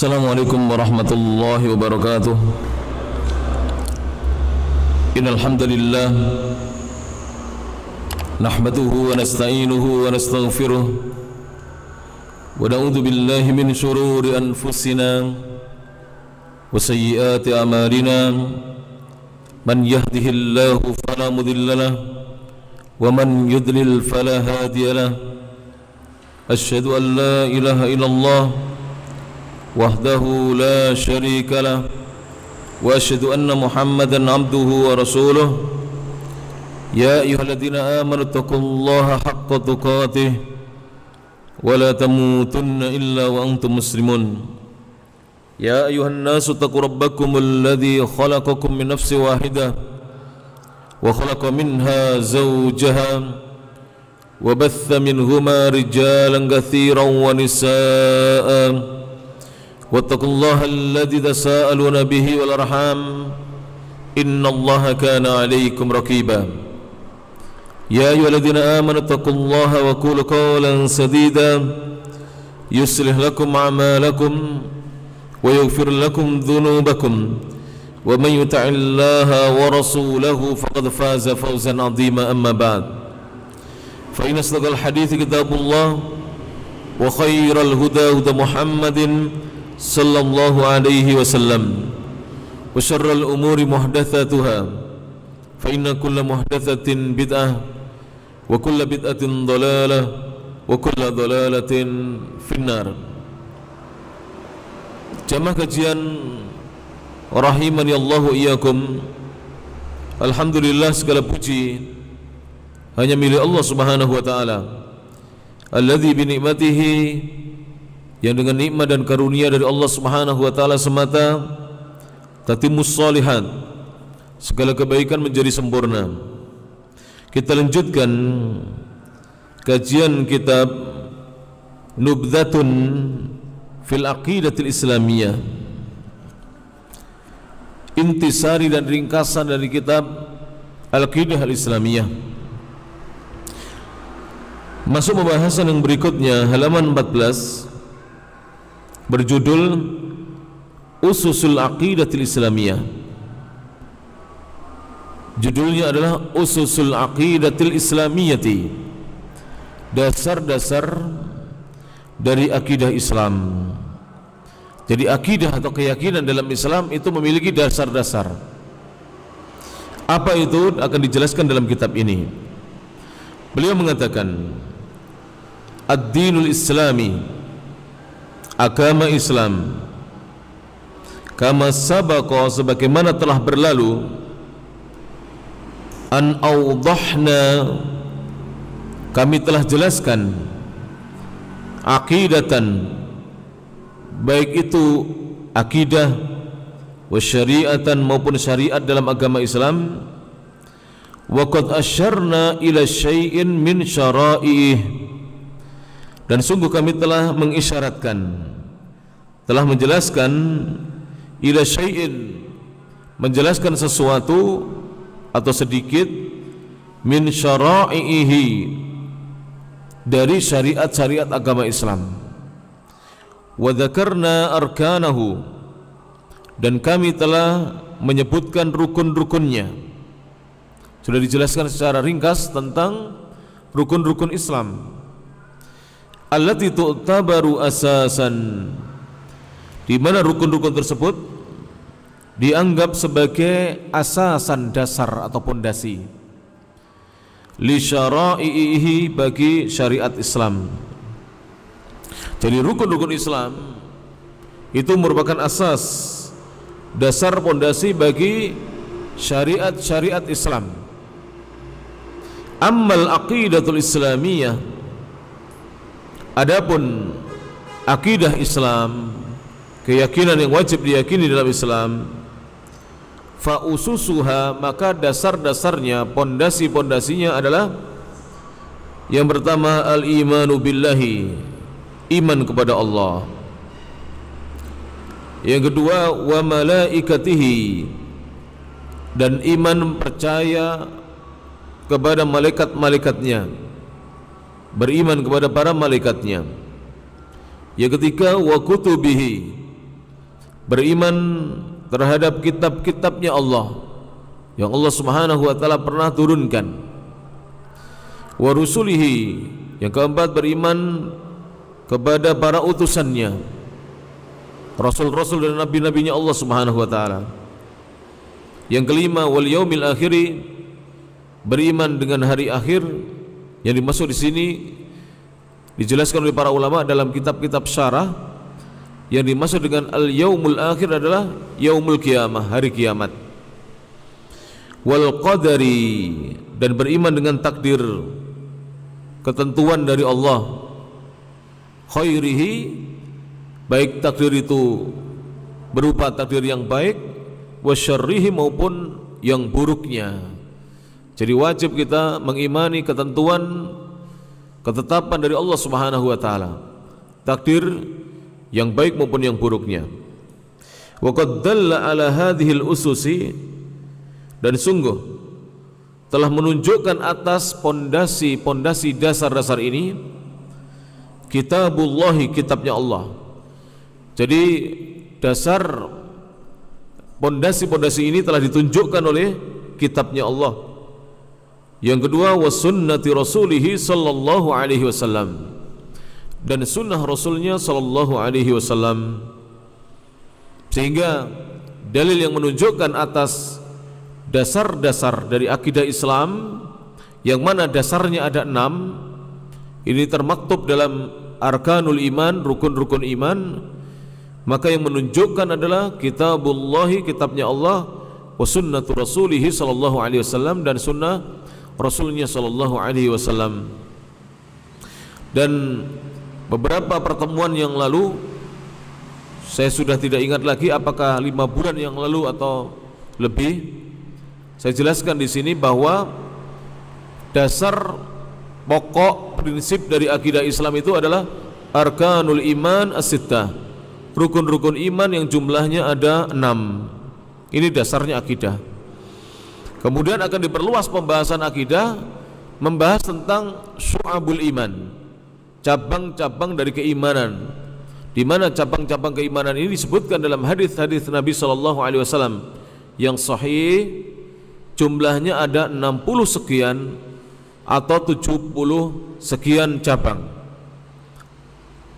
Assalamualaikum warahmatullahi wabarakatuh. Innal hamdalillah nahmaduhu wa nasta'inuhu wa nastaghfiruh wa na'udzu billahi min shururi anfusina wa sayyiati a'malina. Man yahdihillahu fala mudilla lahu wa man yudlil fala hadiya lahu. Asyhadu an la ilaha illallah wahdahu la syarika lah wa asyhadu anna Muhammadan abduhu wa rasuluh. Ya ayyuhalladzina amanu taqullaha haqqa tuqatih wa la tamutunna illa wa antum muslimun. Ya ayyuhan nasu taqu rabbakumul ladzi khalaqakum min nafsin wahidah wa khalaqa minha zawjaha wa batha minhuma rijalan katsiran wa nisaa'a. واتقوا الله الذي تساءلون به والأرحام إن الله كان عليكم رقيبا. يا أيها الذين آمنوا اتقوا الله وقولوا قولا سديدا يصلح لكم أعمالكم ويغفر لكم ذنوبكم ومن يطع الله ورسوله فقد فاز فوزا عظيما. أما بعد فإن أصدق الحديث كتاب الله وخير الهدى هدى محمد sallallahu alaihi wasallam wa syarrul umuri muhdatsatuha fa inna kulla muhdatsatin bid'ah wa kulla bid'atin dhalalah wa kulla dhalalatin finnar. Jamaah kajian rahimani Allah wa iyyakum. Alhamdulillah, segala puji hanya milik Allah Subhanahu wa taala, alladzi bi ni'matihi, yang dengan nikmat dan karunia dari Allah Subhanahu wa taala semata tatimmus shalihat, segala kebaikan menjadi sempurna. Kita lanjutkan kajian kitab Nubdhatun fil Aqidatil Islamiyah, intisari dan ringkasan dari kitab Al-Aqidah Al-Islamiyah. Masuk pembahasan yang berikutnya, halaman 14, berjudul Ususul Aqidatil Islamiyah. Judulnya adalah Ususul Aqidatil Islamiyati, dasar-dasar dari akidah Islam. Jadi akidah atau keyakinan dalam Islam itu memiliki dasar-dasar. Apa itu akan dijelaskan dalam kitab ini. Beliau mengatakan, Ad-Dinul Islami, agama Islam, kama sabaqa, sebagaimana telah berlalu, an awdahna, kami telah jelaskan, aqidatan, baik itu akidah, wa syariatan, maupun syariat dalam agama Islam, wa qad asyarna ila syai'in min syara'ih, dan sungguh kami telah mengisyaratkan, telah menjelaskan, ila syai'in, menjelaskan sesuatu atau sedikit, min syara'ihi, dari syariat-syariat agama Islam, wa dzakarna arkanahu, dan kami telah menyebutkan rukun-rukunnya. Sudah dijelaskan secara ringkas tentang rukun-rukun Islam, allati tu'tabaru asasan, di mana rukun-rukun tersebut dianggap sebagai asasan, dasar atau pondasi, li syara'ihi, bagi syariat Islam. Jadi rukun-rukun Islam itu merupakan asas, dasar, pondasi bagi syariat-syariat Islam. Ammal aqidatul islamiyah, adapun akidah Islam, keyakinan yang wajib diyakini dalam Islam, fa ususuha, maka dasar-dasarnya, pondasi-pondasinya adalah, yang pertama, al-imanu billahi, iman kepada Allah. Yang kedua, wa malaikatihi, dan iman percaya kepada malaikat-malaikatnya, beriman kepada para malaikatnya. Yang ketiga, wa kutubihi, beriman terhadap kitab-kitabnya Allah yang Allah Subhanahu wa taala pernah turunkan. Wa rusulihi, yang keempat beriman kepada para utusannya, rasul-rasul dan nabi-nabinya Allah Subhanahu wa taala. Yang kelima, wal yaumil akhiri, beriman dengan hari akhir. Yang dimaksud di sini dijelaskan oleh para ulama dalam kitab-kitab syarah. Yang dimaksud dengan al yaumul akhir adalah yaumul qiyamah, hari kiamat. Wal qadari, dan beriman dengan takdir, ketentuan dari Allah, khairihi, baik takdir itu berupa takdir yang baik, wa syarrihi, maupun yang buruknya. Jadi wajib kita mengimani ketentuan, ketetapan dari Allah Subhanahu wa taala, takdir yang baik maupun yang buruknya. Wa qad dalla ala hadhil ususi, dan sungguh telah menunjukkan atas pondasi dasar-dasar ini kitabullahi, kitabnya Allah. Jadi dasar pondasi ini telah ditunjukkan oleh kitabnya Allah. Yang kedua, was sunnati rasulihi sallallahu alaihi wasallam, dan sunnah rasulnya sallallahu alaihi wasallam. Sehingga dalil yang menunjukkan atas dasar-dasar dari akidah Islam, yang mana dasarnya ada 6, ini termaktub dalam arkanul iman, rukun-rukun iman. Maka yang menunjukkan adalah kitabullahi, kitabnya Allah, wa sunnatu rasulihi sallallahu alaihi wasallam, dan sunnah rasulnya sallallahu alaihi wasallam. Dan beberapa pertemuan yang lalu, saya sudah tidak ingat lagi apakah 5 bulan yang lalu atau lebih, saya jelaskan di sini bahwa dasar pokok prinsip dari akidah Islam itu adalah arkanul iman as-sittah, rukun-rukun iman yang jumlahnya ada 6. Ini dasarnya akidah. Kemudian akan diperluas pembahasan akidah, membahas tentang syu'abul iman, cabang-cabang dari keimanan, di mana cabang-cabang keimanan ini disebutkan dalam hadis-hadis Nabi sallallahu alaihi wasallam yang sahih. Jumlahnya ada 60 sekian atau 70 sekian cabang.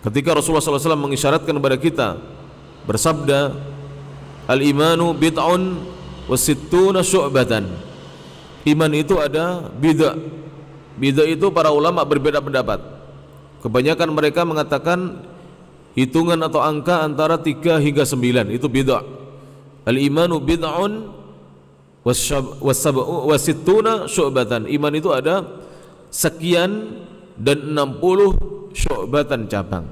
Ketika Rasulullah SAW mengisyaratkan kepada kita, bersabda, al-imanu bid'un wa sittuna syu'batan. Iman itu ada bid'ah. Bid'ah itu para ulama berbeda pendapat. Kebanyakan mereka mengatakan hitungan atau angka antara 3 hingga 9, itu bid'ah. Al-imanu bid'un wasittuna syu'batan. Iman itu ada sekian dan 60 syu'batan cabang.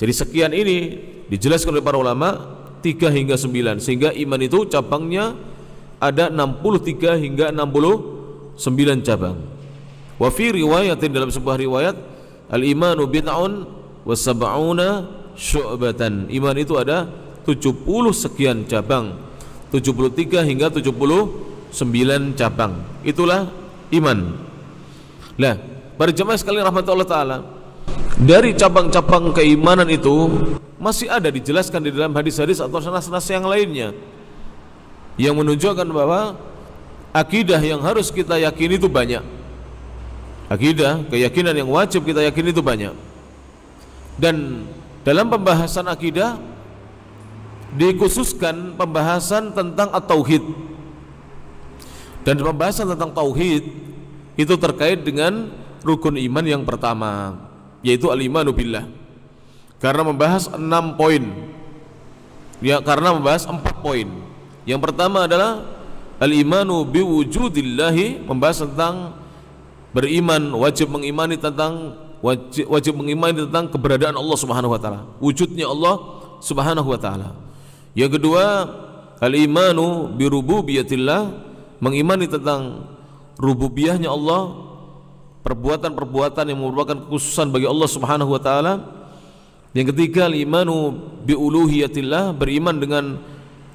Jadi sekian ini dijelaskan oleh para ulama 3 hingga 9, sehingga iman itu cabangnya ada 63 hingga 69 cabang. Wa fi riwayatin, dalam sebuah riwayat, al-imanu bid'un wa sab'una syu'batan. Iman itu ada 70 sekian cabang, 73 hingga 79 cabang. Itulah iman. Nah, para jemaah sekalian rahmatullah taala, dari cabang-cabang keimanan itu masih ada dijelaskan di dalam hadis-hadis atau nas-nas yang lainnya, yang menunjukkan bahwa akidah yang harus kita yakini itu banyak. Akidah, keyakinan yang wajib kita yakini itu banyak. Dan dalam pembahasan akidah dikhususkan pembahasan tentang at-tauhid. Dan pembahasan tentang tauhid itu terkait dengan rukun iman yang pertama, yaitu al-imanu billah. Karena membahas 6 poin. Ya, karena membahas 4 poin. Yang pertama adalah al-imanu biwujudillahi, membahas tentang beriman, wajib mengimani tentang keberadaan Allah Subhanahu wa taala, wujudnya Allah Subhanahu wa taala. Yang kedua, al-imanu birububiyatillah, mengimani tentang rububiyahnya Allah, perbuatan-perbuatan yang merupakan kekhususan bagi Allah Subhanahu wa taala. Yang ketiga, al-imanu biuluhiyatillah, beriman dengan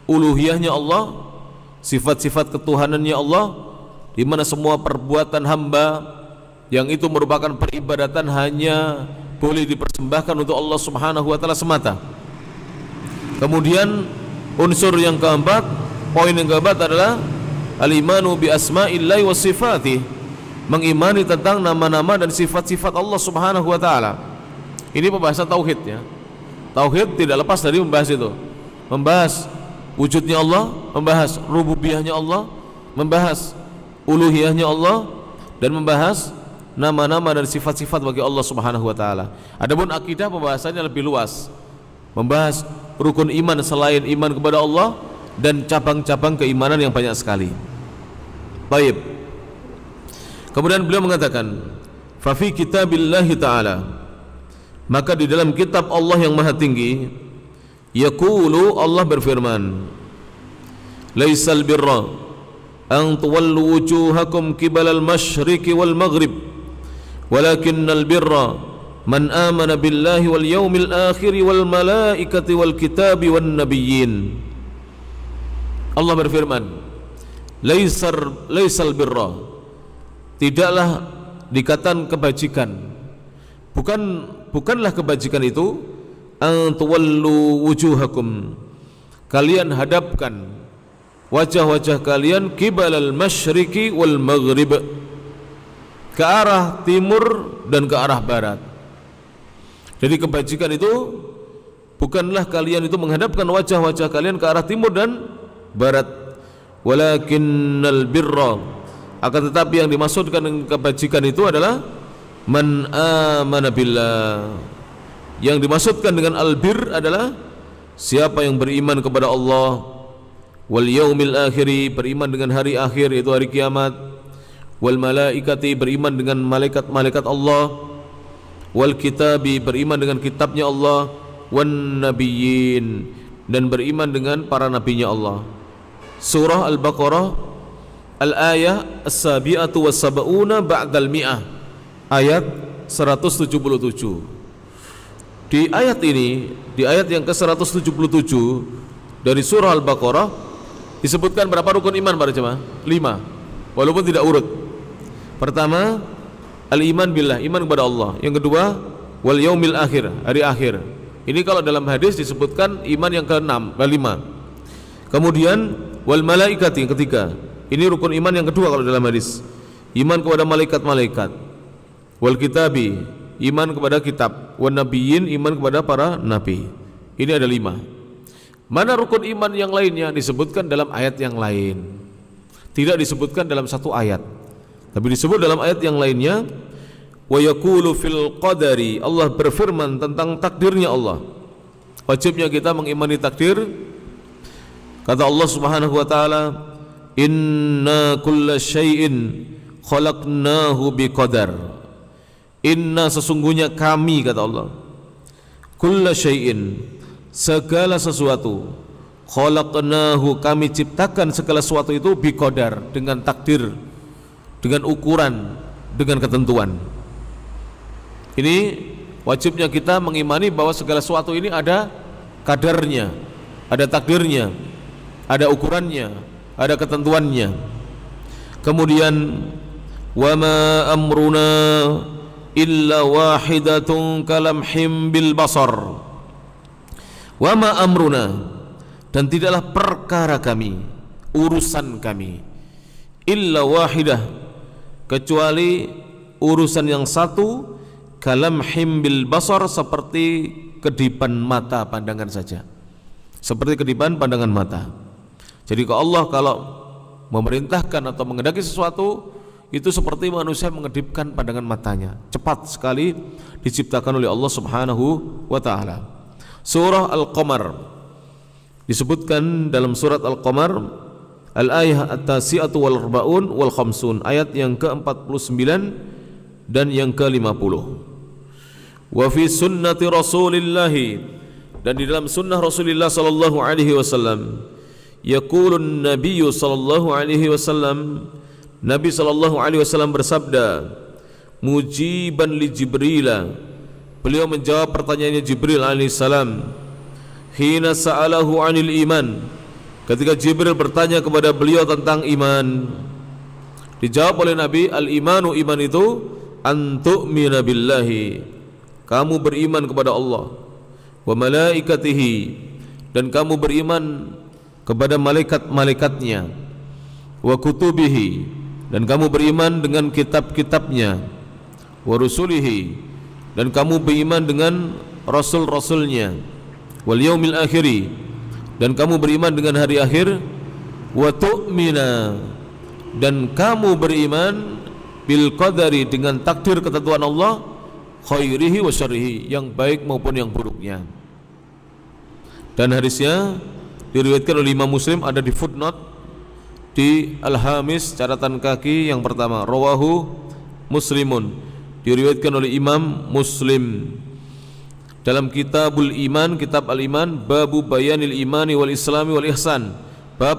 uluhiyahnya Allah, sifat-sifat ketuhanannya Allah, di mana semua perbuatan hamba yang itu merupakan peribadatan hanya boleh dipersembahkan untuk Allah Subhanahu wa taala semata. Kemudian Unsur yang keempat, poin yang keempat adalah al-imanu bi asma'illahi wa sifatih, mengimani tentang nama-nama dan sifat-sifat Allah Subhanahu wa taala. Ini pembahasan tauhid ya. Tauhid tidak lepas dari membahas itu. Membahas wujudnya Allah, membahas rububiyahnya Allah, membahas uluhiyahnya Allah, dan membahas nama-nama dan sifat-sifat bagi Allah Subhanahu wa taala. Adapun akidah pembahasannya lebih luas. Membahas rukun iman selain iman kepada Allah dan cabang-cabang keimanan yang banyak sekali. Baik. Kemudian beliau mengatakan, "Fa fi kitabillahi ta'ala," maka di dalam kitab Allah yang Maha Tinggi, yaqulu, Allah berfirman, "Laisal birra an tuwallu wujuhakum qibalal masyriqi wal maghrib, walakinnal birra man amana billahi wal yawmil akhir wal malaikati wal kitabi wan nabiyyin." Allah berfirman, laisal birra, tidaklah dikatakan kebajikan, bukanlah kebajikan itu, an tuwallu wujuhakum, kalian hadapkan wajah-wajah kalian, qibalal masyriqi wal maghrib, ke arah timur dan ke arah barat. Jadi kebajikan itu bukanlah kalian itu menghadapkan wajah-wajah kalian ke arah timur dan barat, walakinnal birra, akan tetapi yang dimaksudkan dengan kebajikan itu adalah man amana billah. Yang dimaksudkan dengan albir adalah siapa yang beriman kepada Allah, wal yaumil akhiri, beriman dengan hari akhir yaitu hari kiamat, wal malaikati, beriman dengan malaikat-malaikat Allah, wal kitabi, beriman dengan kitabnya Allah, wan nabiyyin, dan beriman dengan para nabinya Allah. Surah Al-Baqarah al-ayah as-sabi'atu was-sab'una ba'dal mi'ah, ayat 177. Di ayat ini, di ayat yang ke-177 dari surah Al-Baqarah disebutkan berapa rukun iman para jemaah? 5, walaupun tidak urut. Pertama, al-iman billah, iman kepada Allah. Yang kedua, wal yaumil akhir, hari akhir. Ini kalau dalam hadis disebutkan iman yang ke-6, ke-5. Kemudian wal malaikati, yang ketiga. Ini rukun iman yang kedua kalau dalam hadis. Iman kepada malaikat-malaikat. Wal kitabi, iman kepada kitab. Wan nabiyyin, iman kepada para nabi. Ini ada 5. Mana rukun iman yang lainnya disebutkan dalam ayat yang lain. Tidak disebutkan dalam satu ayat, tapi disebut dalam ayat yang lainnya. Wa yaqulu fil qadari, Allah berfirman tentang takdirnya Allah. Wajibnya kita mengimani takdir. Kata Allah Subhanahu wa taala, inna kulla syai'in khalaqnahu biqadar. Inna, sesungguhnya kami, kata Allah, kulla syai'in, segala sesuatu, khalaqnahu, kami ciptakan segala sesuatu itu biqadar, dengan takdir, dengan ukuran, dengan ketentuan. Ini wajibnya kita mengimani bahwa segala sesuatu ini ada kadarnya, ada takdirnya, ada ukurannya, ada ketentuannya. Kemudian wa ma amruna illa wahidatun kalamhim bil basar. Wa ma amruna, dan tidaklah perkara kami, urusan kami, illa wahidah, kecuali urusan yang satu, kalamhim bil basar, seperti kedipan mata pandangan saja, seperti kedipan pandangan mata. Jadi Allah kalau memerintahkan atau menghendaki sesuatu, itu seperti manusia mengedipkan pandangan matanya, cepat sekali diciptakan oleh Allah Subhanahu wa ta'ala. Surah Al-Qamar disebutkan dalam surat Al-Qamar al-ayah at-tasi'atu wal arba'un wal khamsun, ayat yang ke-49 dan yang ke-50. Wa fi sunnati Rasulillah, dan di dalam sunnah Rasulullah sallallahu alaihi wasallam, yaqulun nabiyyu sallallahu alaihi wasallam, Nabi sallallahu alaihi wasallam bersabda, mujiban li Jibril, beliau menjawab pertanyaannya Jibril alaihissalam, hina sa'alahu 'anil iman, ketika Jibril bertanya kepada beliau tentang iman. Dijawab oleh Nabi, al-imanu, iman itu an tu'mina billahi, kamu beriman kepada Allah, wa malaikatihi, dan kamu beriman kepada malaikat-malaikatnya, wa kutubihi, dan kamu beriman dengan kitab-kitabnya, wa rusulihi, dan kamu beriman dengan rasul-rasulnya, wal yaumil akhiri, dan kamu beriman dengan hari akhir, wa tu'mina, dan kamu beriman bil qadari, dengan takdir ketentuan Allah, khairihi wa syarrihi, yang baik maupun yang buruknya. Dan hadisnya diriwayatkan oleh Imam Muslim, ada di footnote di Al-Hamis catatan kaki yang pertama, rawahu Muslimun, diriwayatkan oleh Imam Muslim dalam Kitabul Iman, Kitab Al-Iman, babu bayanil imani wal islami wal ihsan, bab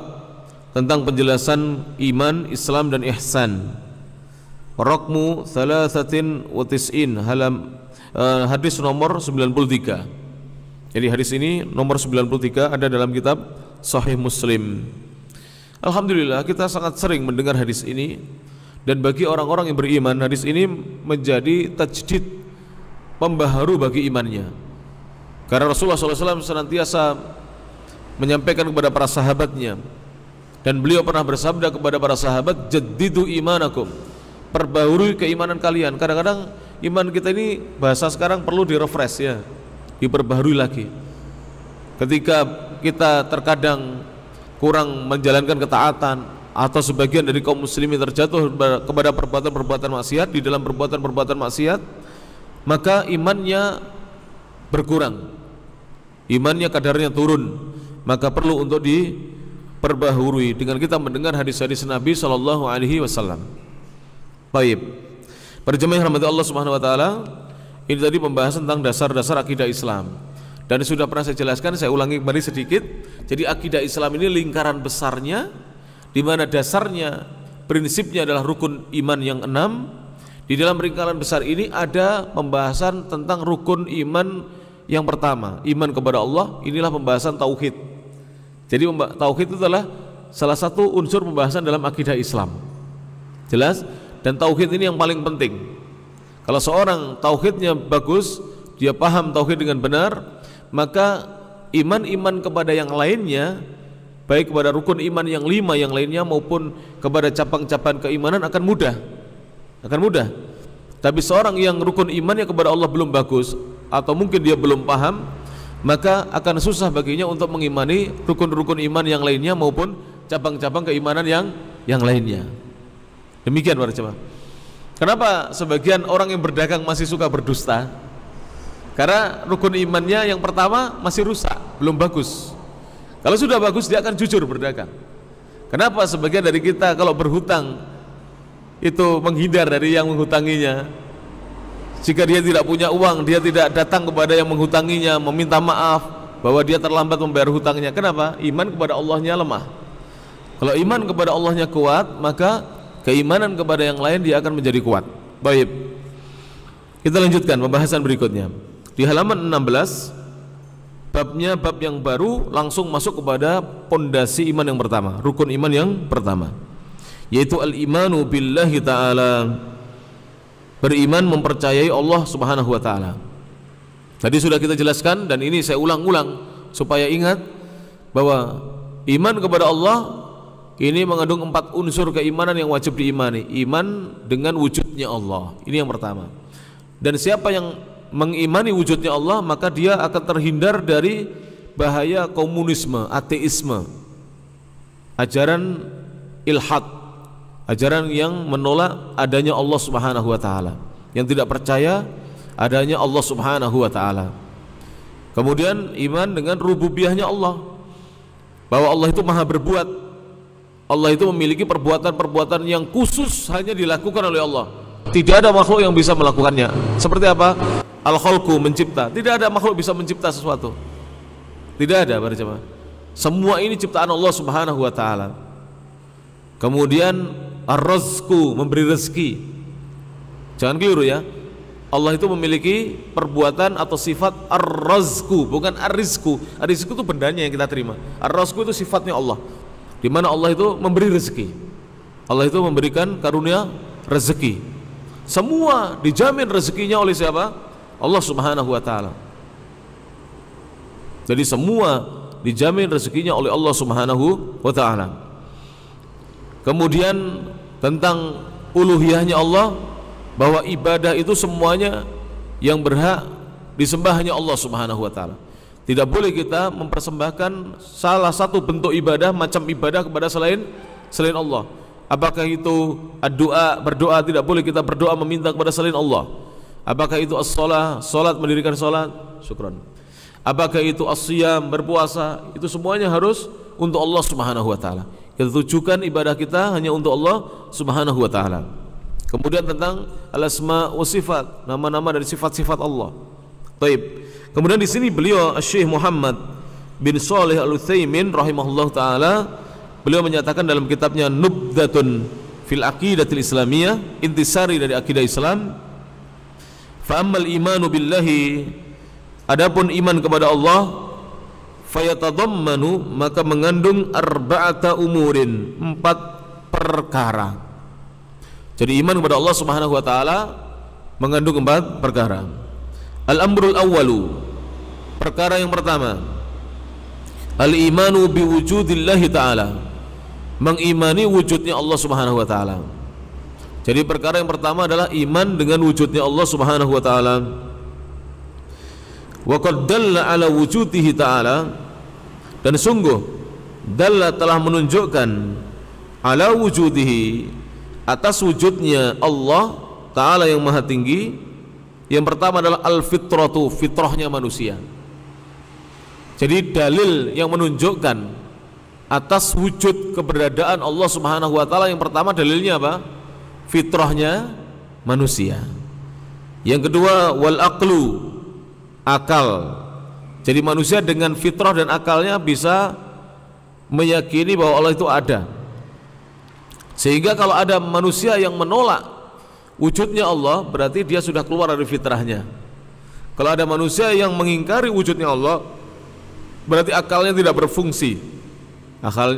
tentang penjelasan iman, Islam dan ihsan. Raqmu 93 hadis nomor 93. Jadi hadis ini nomor 93 ada dalam kitab Sahih Muslim. Alhamdulillah kita sangat sering mendengar hadis ini, dan bagi orang-orang yang beriman hadis ini menjadi tajdid, pembaharu bagi imannya. Karena Rasulullah SAW senantiasa menyampaikan kepada para sahabatnya, dan beliau pernah bersabda kepada para sahabat, jaddidu imanakum, perbaharui keimanan kalian. Kadang-kadang iman kita ini bahasa sekarang perlu direfresh ya, diperbaharui lagi. Ketika kita terkadang kurang menjalankan ketaatan, atau sebagian dari kaum muslimin terjatuh kepada perbuatan-perbuatan maksiat, di dalam perbuatan-perbuatan maksiat, maka imannya berkurang, imannya kadarnya turun, maka perlu untuk diperbaharui dengan kita mendengar hadis-hadis Nabi sallallahu alaihi wasallam. Baik, para jemaah yang rahmati Allah Subhanahu wa taala, ini tadi pembahasan tentang dasar-dasar akidah Islam, dan sudah pernah saya jelaskan, saya ulangi kembali sedikit. Jadi akidah Islam ini lingkaran besarnya, di mana dasarnya, prinsipnya adalah rukun iman yang 6. Di dalam lingkaran besar ini ada pembahasan tentang rukun iman yang pertama, iman kepada Allah. Inilah pembahasan tauhid. Jadi tauhid itu adalah salah satu unsur pembahasan dalam akidah Islam. Jelas? Dan tauhid ini yang paling penting. Kalau seorang tauhidnya bagus, dia paham tauhid dengan benar, maka iman-iman kepada yang lainnya, baik kepada rukun iman yang 5 yang lainnya maupun kepada cabang-cabang keimanan akan mudah. Tapi seorang yang rukun imannya kepada Allah belum bagus, atau mungkin dia belum paham, maka akan susah baginya untuk mengimani rukun-rukun iman yang lainnya maupun cabang-cabang keimanan yang lainnya. Demikian para jemaah. Kenapa sebagian orang yang berdagang masih suka berdusta? Karena rukun imannya yang pertama masih rusak, belum bagus. Kalau sudah bagus, dia akan jujur berdagang. Kenapa sebagian dari kita kalau berhutang itu menghindar dari yang menghutanginya? Jika dia tidak punya uang, dia tidak datang kepada yang menghutanginya meminta maaf bahwa dia terlambat membayar hutangnya. Kenapa? Iman kepada Allahnya lemah. Kalau iman kepada Allahnya kuat, maka keimanan kepada yang lain dia akan menjadi kuat. Baik, kita lanjutkan pembahasan berikutnya. Di halaman 16, babnya bab yang baru, langsung masuk kepada pondasi iman yang pertama, rukun iman yang pertama, yaitu al-imanu billahi ta'ala, beriman mempercayai Allah Subhanahu wa ta'ala. Tadi sudah kita jelaskan, dan ini saya ulang-ulang supaya ingat bahwa iman kepada Allah ini mengandung 4 unsur keimanan yang wajib diimani. Iman dengan wujudnya Allah, ini yang pertama. Dan siapa yang mengimani wujudnya Allah, maka dia akan terhindar dari bahaya komunisme, ateisme, ajaran ilhad, ajaran yang menolak adanya Allah Subhanahu wa ta'ala, yang tidak percaya adanya Allah Subhanahu wa ta'ala. Kemudian iman dengan rububiyahnya Allah, bahwa Allah itu maha berbuat, Allah itu memiliki perbuatan-perbuatan yang khusus hanya dilakukan oleh Allah. Tidak ada makhluk yang bisa melakukannya. Seperti apa? Al-khalqu, mencipta. Tidak ada makhluk bisa mencipta sesuatu. Tidak ada, para jemaah. Semua ini ciptaan Allah Subhanahu wa ta'ala. Kemudian ar-razqu, memberi rezeki. Jangan keliru ya. Allah itu memiliki perbuatan atau sifat ar-razqu, bukan ar-rizqu. Ar-rizqu itu bendanya yang kita terima. Ar-razqu itu sifatnya Allah, di mana Allah itu memberi rezeki. Allah itu memberikan karunia rezeki. Semua dijamin rezekinya oleh siapa? Allah Subhanahu wa ta'ala. Jadi semua dijamin rezekinya oleh Allah Subhanahu wa taala. Kemudian tentang uluhiyahnya Allah, bahwa ibadah itu semuanya yang berhak disembah hanya Allah Subhanahu wa taala. Tidak boleh kita mempersembahkan salah satu bentuk ibadah, macam ibadah kepada selain Allah. Apakah itu doa, berdoa, tidak boleh kita berdoa meminta kepada selain Allah. Apakah itu as-shalah, salat, mendirikan salat, syukran. Apakah itu as-shiyam, berpuasa, itu semuanya harus untuk Allah Subhanahu wa taala. Kita tujukan ibadah kita hanya untuk Allah Subhanahu wa taala. Kemudian tentang al-asma wa sifat, nama-nama dari sifat-sifat Allah. Baik. Kemudian di sini beliau Syekh Muhammad bin Shalih Al-Utsaimin rahimahullah taala, beliau menyatakan dalam kitabnya Nubdatun fil Aqidatil Islamiyah, intisari dari akidah Islam, fa ammal imanu billahi, adapun iman kepada Allah, fayatadammanu, maka mengandung arba'ata umurin, 4 perkara. Jadi iman kepada Allah Subhanahu wa taala mengandung 4 perkara. Al-amrul awwalu, perkara yang pertama, al-imanu biwujudillahi ta'ala, mengimani wujudnya Allah Subhanahu wa taala. Jadi perkara yang pertama adalah iman dengan wujudnya Allah Subhanahu wa taala. Wa qad dalla ala wujudihi ta'ala, dan sungguh dalla telah menunjukkan ala wujudihi, atas wujudnya Allah taala yang maha tinggi. Yang pertama adalah al-fitratu, fitrahnya manusia. Jadi dalil yang menunjukkan atas wujud keberadaan Allah Subhanahu wa taala, yang pertama dalilnya apa? Fitrahnya manusia. Yang kedua wal aqlu, akal. Jadi manusia dengan fitrah dan akalnya bisa meyakini bahwa Allah itu ada. Sehingga kalau ada manusia yang menolak wujudnya Allah, berarti dia sudah keluar dari fitrahnya. Kalau ada manusia yang mengingkari wujudnya Allah, berarti akalnya tidak berfungsi.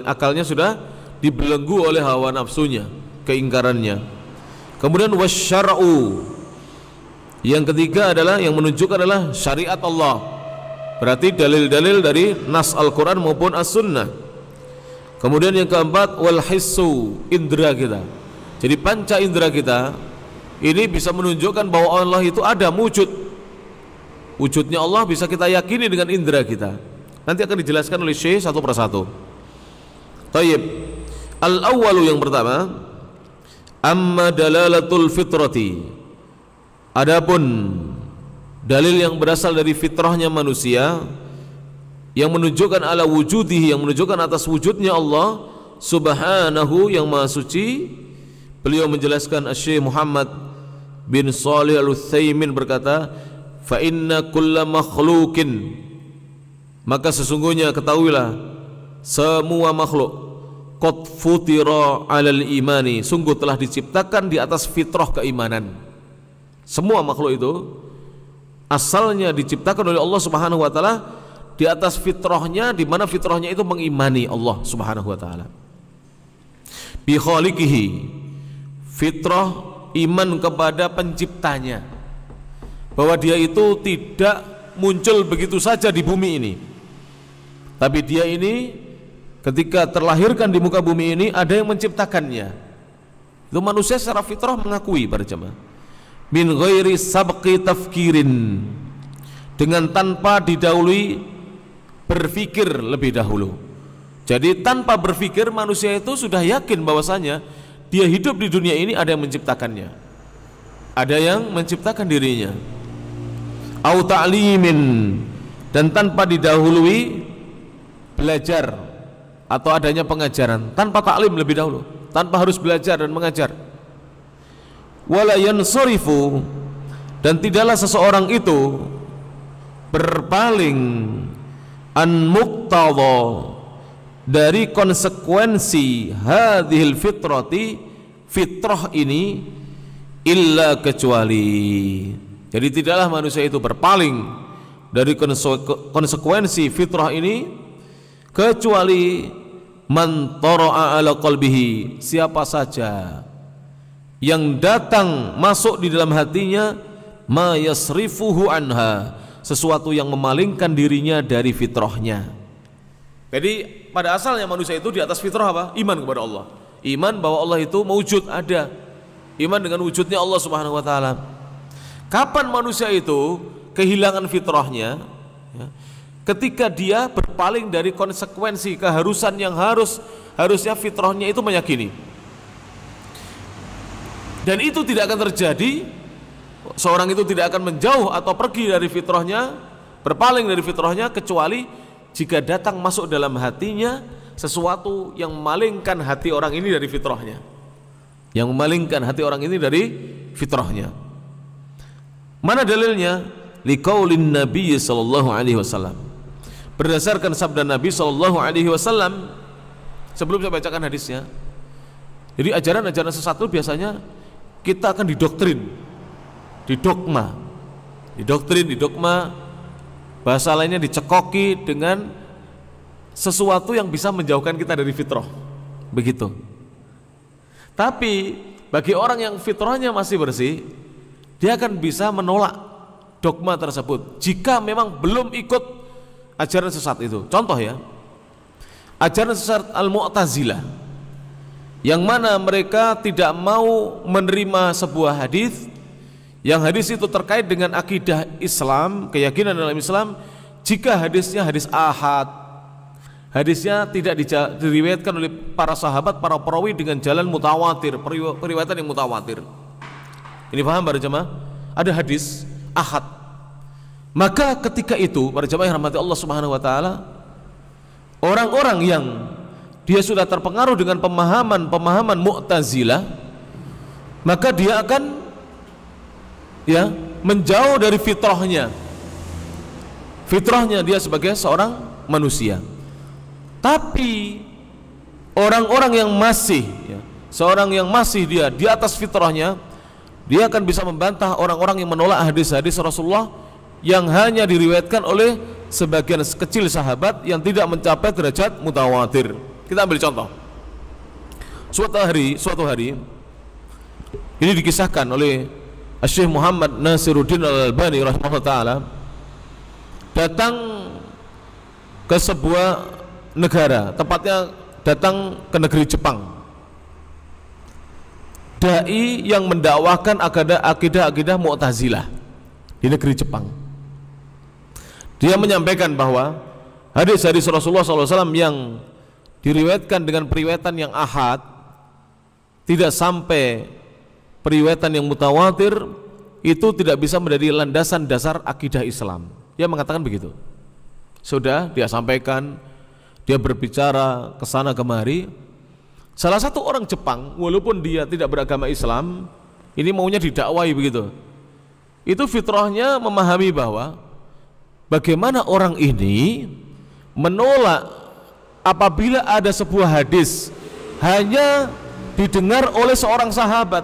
Akalnya sudah dibelenggu oleh hawa nafsunya, keingkarannya. Kemudian wasyar'u, yang ketiga adalah yang menunjukkan adalah syariat Allah, berarti dalil-dalil dari nas Al-Quran maupun As-Sunnah. Kemudian yang keempat wal hissu, indera kita. Jadi panca indera kita ini bisa menunjukkan bahwa Allah itu ada, wujud. Wujudnya Allah bisa kita yakini dengan indera kita. Nanti akan dijelaskan oleh Syekh satu persatu. Tayyib. Al-awwalu, yang pertama, amma dalalatul fitrati, adapun dalil yang berasal dari fitrahnya manusia, yang menunjukkan ala wujudihi, yang menunjukkan atas wujudnya Allah Subhanahu yang maha suci. Beliau menjelaskan, Syekh Muhammad bin Shalih Al-Utsaimin berkata, fa inna kulla makhlukin, maka sesungguhnya ketahuilah semua makhluk, qad futira 'alal imani, sungguh telah diciptakan di atas fitrah keimanan. Semua makhluk itu asalnya diciptakan oleh Allah Subhanahu wa taala di atas fitrahnya, di mana fitrahnya itu mengimani Allah Subhanahu wa taala. Bi khaliqihi, fitrah iman kepada penciptanya, bahwa dia itu tidak muncul begitu saja di bumi ini, tapi dia ini ketika terlahirkan di muka bumi ini ada yang menciptakannya. Itu manusia secara fitrah mengakui para jemaah. Min ghairi sabqi tafkirin, dengan tanpa didahului berpikir lebih dahulu. Jadi tanpa berpikir manusia itu sudah yakin bahwasanya dia hidup di dunia ini ada yang menciptakannya, ada yang menciptakan dirinya. Au ta'limin, dan tanpa didahului belajar atau adanya pengajaran, tanpa taklim lebih dahulu, tanpa harus belajar dan mengajar. Wala yansarifu, dan tidaklah seseorang itu berpaling an muqtadha, dari konsekuensi hadhil fitrati, fitrah ini, illa kecuali. Jadi tidaklah manusia itu berpaling dari konsekuensi fitrah ini kecuali man tara'a ala qalbihi, siapa saja yang datang masuk di dalam hatinya ma yasrifuhu anha, sesuatu yang memalingkan dirinya dari fitrahnya. Jadi pada asalnya manusia itu di atas fitrah apa? Iman kepada Allah. Iman bahwa Allah itu mewujud, ada. Iman dengan wujudnya Allah Subhanahu wa taala. Kapan manusia itu kehilangan fitrahnya? Ya, ketika dia berpaling dari konsekuensi keharusan yang harusnya fitrahnya itu meyakini. Dan itu tidak akan terjadi. Seorang itu tidak akan menjauh atau pergi dari fitrahnya, berpaling dari fitrahnya, kecuali jika datang masuk dalam hatinya sesuatu yang memalingkan hati orang ini dari fitrahnya, yang memalingkan hati orang ini dari fitrahnya. Mana dalilnya? Liqaulin Nabi sallallahu alaihi wasallam. Berdasarkan sabda Nabi sallallahu alaihi wasallam. Sebelum saya bacakan hadisnya, jadi ajaran-ajaran sesat itu biasanya kita akan didoktrin, didogma, bahasa lainnya dicekoki dengan sesuatu yang bisa menjauhkan kita dari fitrah, begitu. Tapi bagi orang yang fitrahnya masih bersih, dia akan bisa menolak dogma tersebut jika memang belum ikut ajaran sesat itu. Contoh ya, ajaran sesat Al-Mu'tazilah, yang mana mereka tidak mau menerima sebuah hadis yang hadis itu terkait dengan akidah Islam, keyakinan dalam Islam, jika hadisnya hadis ahad, hadisnya tidak diriwayatkan oleh para sahabat, para perawi dengan jalan mutawatir, periwayatan yang mutawatir. Ini paham para jemaah? Ada hadis ahad, maka ketika itu para jemaah yang rahmati Allah Subhanahu wa taala, orang-orang yang dia sudah terpengaruh dengan pemahaman Mu'tazilah, maka dia akan menjauh dari fitrahnya dia sebagai seorang manusia. Tapi orang-orang yang masih seorang yang masih dia di atas fitrahnya, dia akan bisa membantah orang-orang yang menolak hadis-hadis Rasulullah yang hanya diriwayatkan oleh sebagian kecil sahabat yang tidak mencapai derajat mutawatir. Kita ambil contoh. Suatu hari ini dikisahkan oleh Syekh Muhammad Nasiruddin Al-Albani rahimahullah taala, datang ke sebuah negara, tepatnya datang ke negeri Jepang. Dai yang mendakwahkan akidah Mu'tazilah di negeri Jepang. Dia menyampaikan bahwa hadis-hadis Rasulullah SAW yang diriwayatkan dengan periwayatan yang ahad, tidak sampai periwayatan yang mutawatir, itu tidak bisa menjadi landasan dasar akidah Islam. Dia mengatakan begitu. Sudah dia sampaikan, dia berbicara ke sana kemari. Salah satu orang Jepang, walaupun dia tidak beragama Islam, ini maunya didakwai begitu. Itu fitrahnya memahami bahwa bagaimana orang ini menolak apabila ada sebuah hadis hanya didengar oleh seorang sahabat,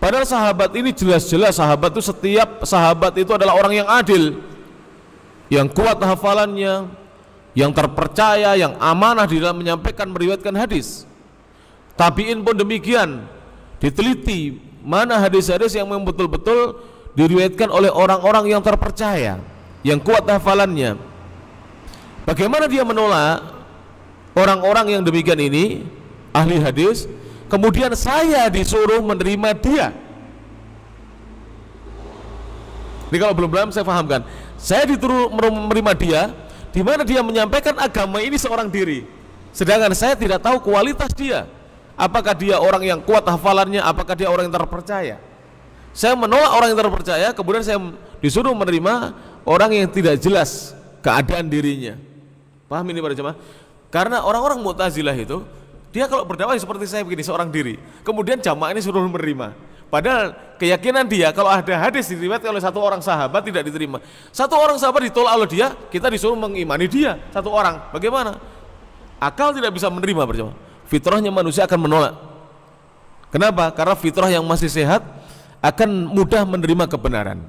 padahal sahabat ini jelas-jelas setiap sahabat itu adalah orang yang adil, yang kuat hafalannya, yang terpercaya, yang amanah di dalam menyampaikan, meriwayatkan hadis. Tabi'in pun demikian, diteliti mana hadis-hadis yang memang betul-betul diriwayatkan oleh orang-orang yang terpercaya, yang kuat hafalannya. Bagaimana dia menolak orang-orang yang demikian ini, ahli hadis, kemudian saya disuruh menerima dia. Ini kalau belum paham saya fahamkan. Saya disuruh menerima dia, di mana dia menyampaikan agama ini seorang diri, sedangkan saya tidak tahu kualitas dia. Apakah dia orang yang kuat hafalannya, apakah dia orang yang terpercaya. Saya menolak orang yang terpercaya, kemudian saya disuruh menerima orang yang tidak jelas keadaan dirinya. Paham ini para jemaah? Karena orang-orang Mu'tazilah itu, dia kalau berdakwah seperti saya begini, seorang diri, kemudian jamaah ini suruh menerima. Padahal keyakinan dia kalau ada hadis diriwayatkan oleh satu orang sahabat tidak diterima. Satu orang sahabat ditolak oleh dia, kita disuruh mengimani dia satu orang. Bagaimana? Akal tidak bisa menerima berjamaah. Fitrahnya manusia akan menolak. Kenapa? Karena fitrah yang masih sehat akan mudah menerima kebenaran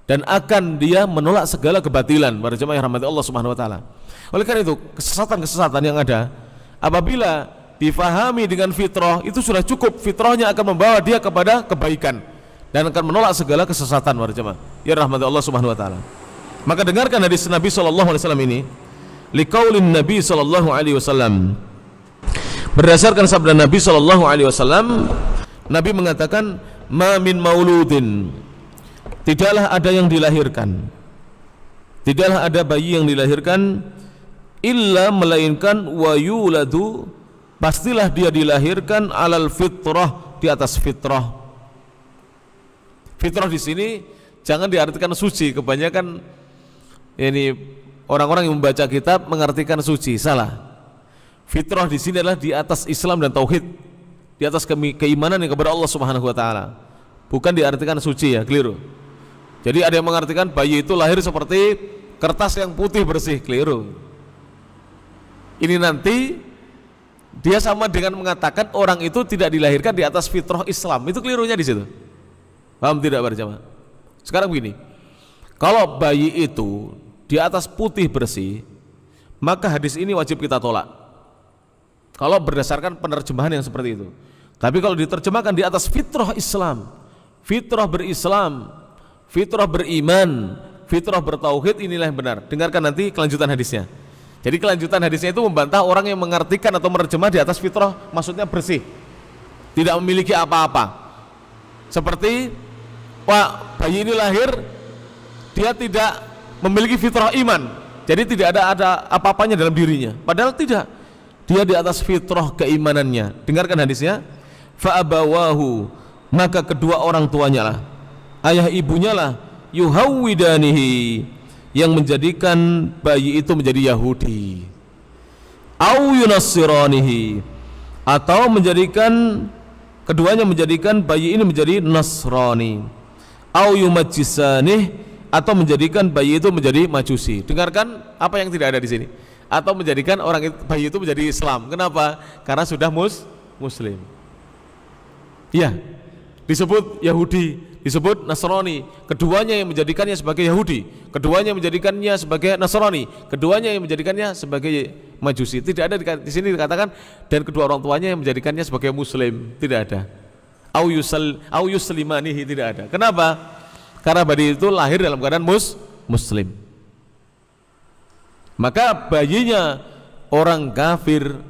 dan akan dia menolak segala kebatilan. Para jemaah yang rahmati Allah Subhanahu wa taala. Oleh karena itu, kesesatan-kesesatan yang ada apabila difahami dengan fitrah, itu sudah cukup. Fitrahnya akan membawa dia kepada kebaikan dan akan menolak segala kesesatan. Para jemaah yang rahmati Allah Subhanahu wa taala. Maka dengarkan hadis Nabi sallallahu alaihi wasallam ini. liqaulin Nabi sallallahu alaihi wasallam. Berdasarkan sabda Nabi sallallahu alaihi wasallam, Nabi mengatakan, "Ma min mauludin." Tidaklah ada yang dilahirkan. Tidaklah ada bayi yang dilahirkan illa melainkan wa yuladu, pastilah dia dilahirkan alal fitrah, di atas fitrah. Fitrah di sini jangan diartikan suci. Kebanyakan ini orang-orang yang membaca kitab mengartikan suci, salah. Fitrah di sini adalah di atas Islam dan tauhid, di atas keimanan yang kepada Allah Subhanahu wa taala. Bukan diartikan suci, ya, keliru. Jadi ada yang mengartikan bayi itu lahir seperti kertas yang putih bersih, keliru. Ini nanti dia sama dengan mengatakan orang itu tidak dilahirkan di atas fitrah Islam. Itu kelirunya di situ. Paham tidak berjamaah? Sekarang begini, kalau bayi itu di atas putih bersih, maka hadis ini wajib kita tolak. Kalau berdasarkan penerjemahan yang seperti itu. Tapi kalau diterjemahkan di atas fitrah Islam, fitrah berislam, fitrah beriman, fitrah bertauhid, inilah yang benar. Dengarkan nanti kelanjutan hadisnya. Jadi kelanjutan hadisnya itu membantah orang yang mengartikan atau menerjemah di atas fitrah, maksudnya bersih, tidak memiliki apa-apa. Seperti, wah, bayi ini lahir, dia tidak memiliki fitrah iman, jadi tidak ada apa-apanya dalam dirinya. Padahal tidak, dia di atas fitrah keimanannya. Dengarkan hadisnya. Fa'abawahu, maka kedua orang tuanya lah, ayah ibunya lah, yuhawwidanihi, yang menjadikan bayi itu menjadi Yahudi, au yunassiranihi, atau menjadikan keduanya menjadikan bayi ini menjadi Nasrani, au yumajjisanih, atau menjadikan bayi itu menjadi Majusi. Dengarkan apa yang tidak ada di sini. Atau menjadikan bayi itu menjadi Islam. Kenapa? Karena sudah Muslim. Iya, disebut Yahudi, disebut Nasrani. Keduanya yang menjadikannya sebagai Yahudi, keduanya menjadikannya sebagai Nasrani, keduanya yang menjadikannya sebagai Majusi. Tidak ada di sini dikatakan dan kedua orang tuanya yang menjadikannya sebagai Muslim. Tidak ada. Au yuslimanihi, tidak ada. Kenapa? Karena bayi itu lahir dalam keadaan Muslim. Maka bayinya orang kafir,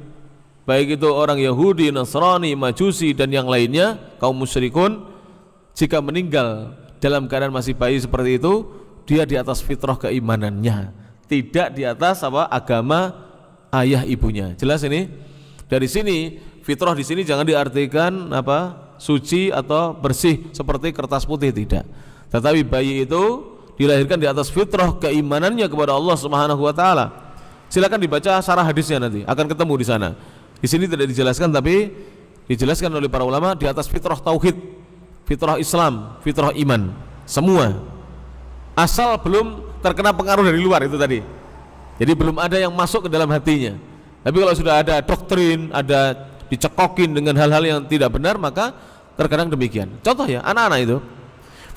baik itu orang Yahudi, Nasrani, Majusi dan yang lainnya, kaum musyrikun, jika meninggal dalam keadaan masih bayi seperti itu, dia di atas fitrah keimanannya, tidak di atas agama ayah ibunya. Jelas ini? Dari sini fitrah di sini jangan diartikan suci atau bersih seperti kertas putih, tidak. Tetapi bayi itu dilahirkan di atas fitrah keimanannya kepada Allah Subhanahu wa taala. Silakan dibaca syarah hadisnya, nanti akan ketemu di sana. Di sini tidak dijelaskan, tapi dijelaskan oleh para ulama di atas fitrah tauhid, fitrah Islam, fitrah iman, semua. Asal belum terkena pengaruh dari luar itu tadi. Jadi belum ada yang masuk ke dalam hatinya. Tapi kalau sudah ada doktrin, ada dicekokin dengan hal-hal yang tidak benar, maka terkadang demikian. Contoh ya, anak-anak itu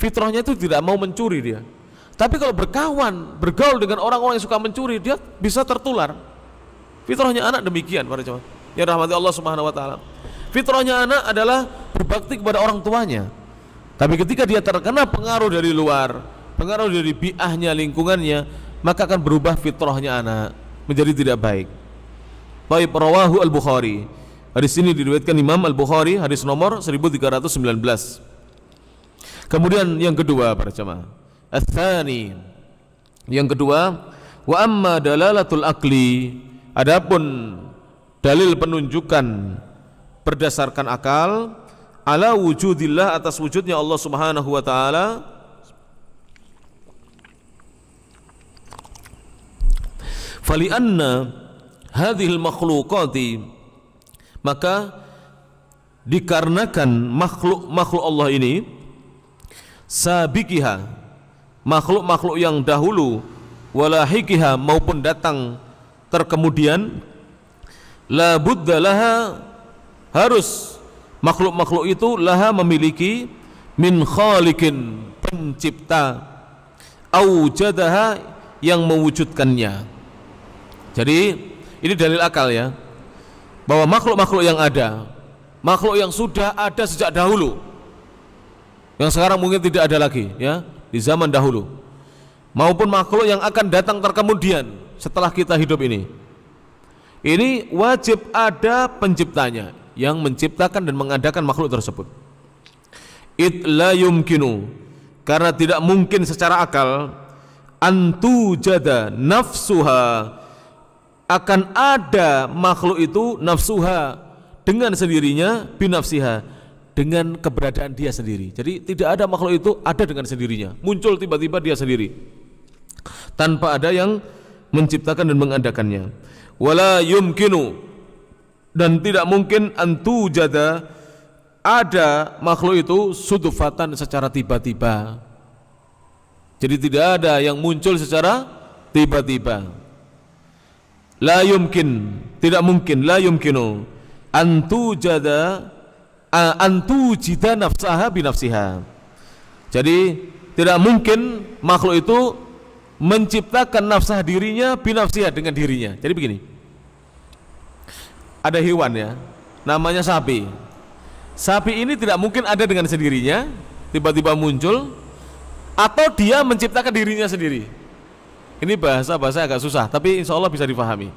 fitrahnya itu tidak mau mencuri dia. Tapi kalau bergaul dengan orang-orang yang suka mencuri, dia bisa tertular. Fitrahnya anak demikian, para jemaah yang rahmati Allah Subhanahu wa taala. Fitrahnya anak adalah berbakti kepada orang tuanya. Tapi ketika dia terkena pengaruh dari luar, pengaruh dari bi'ahnya, lingkungannya, maka akan berubah fitrahnya anak menjadi tidak baik. Baik, rawahu Al-Bukhari. Hadis ini diriwayatkan Imam Al-Bukhari, hadis nomor 1319. Kemudian yang kedua, para jemaah, ats-tsani, yang kedua, wa amma dalalatul aqli, adapun dalil penunjukan berdasarkan akal, ala wujudillah, atas wujudnya Allah Subhanahu wa taala, fali anna hadhil makhluqati, maka dikarenakan makhluk Allah ini, sabiqiha, makhluk-makhluk yang dahulu, walahiqiha, maupun datang terkemudian, la budda laha, harus makhluk-makhluk itu laha memiliki min khaliqin, pencipta, aujadaha, yang mewujudkannya. Jadi ini dalil akal ya, bahwa makhluk-makhluk yang ada, makhluk yang sudah ada sejak dahulu, yang sekarang mungkin tidak ada lagi ya, di zaman dahulu, maupun makhluk yang akan datang terkemudian, setelah kita hidup ini wajib ada penciptanya yang menciptakan dan mengadakan makhluk tersebut. It la yumkinu, karena tidak mungkin secara akal, antu jada nafsuha, akan ada makhluk itu nafsuha dengan sendirinya, binafsiha, dengan keberadaan dia sendiri. Jadi tidak ada makhluk itu ada dengan sendirinya, muncul tiba-tiba dia sendiri tanpa ada yang menciptakan dan mengadakannya. Wala yumkinu, dan tidak mungkin antu jada ada makhluk itu sudufatan, secara tiba-tiba. Jadi tidak ada yang muncul secara tiba-tiba. La yumkin, tidak mungkin, la yumkinu antu jada nafsaha binafsiha. Jadi tidak mungkin makhluk itu menciptakan nafsah dirinya binafsiha, dengan dirinya. Jadi begini, ada hewan ya, namanya sapi. Sapi ini tidak mungkin ada dengan sendirinya, tiba-tiba muncul, atau dia menciptakan dirinya sendiri. Ini bahasa agak susah, tapi insya Allah bisa difahami.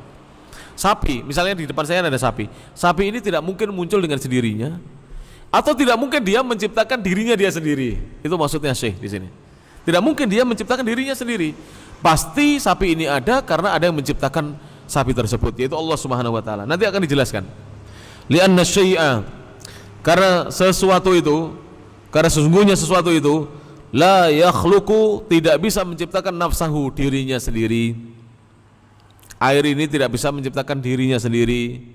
Sapi, misalnya di depan saya ada sapi. Sapi ini tidak mungkin muncul dengan sendirinya, atau tidak mungkin dia menciptakan dirinya dia sendiri. Itu maksudnya Syekh di sini. Tidak mungkin dia menciptakan dirinya sendiri. Pasti sapi ini ada karena ada yang menciptakan sapi tersebut, yaitu Allah Subhanahu wa taala. Nanti akan dijelaskan. Li'anna syai'a, karena sesungguhnya sesuatu itu la yakhluqu, tidak bisa menciptakan nafsahu, dirinya sendiri. Air ini tidak bisa menciptakan dirinya sendiri.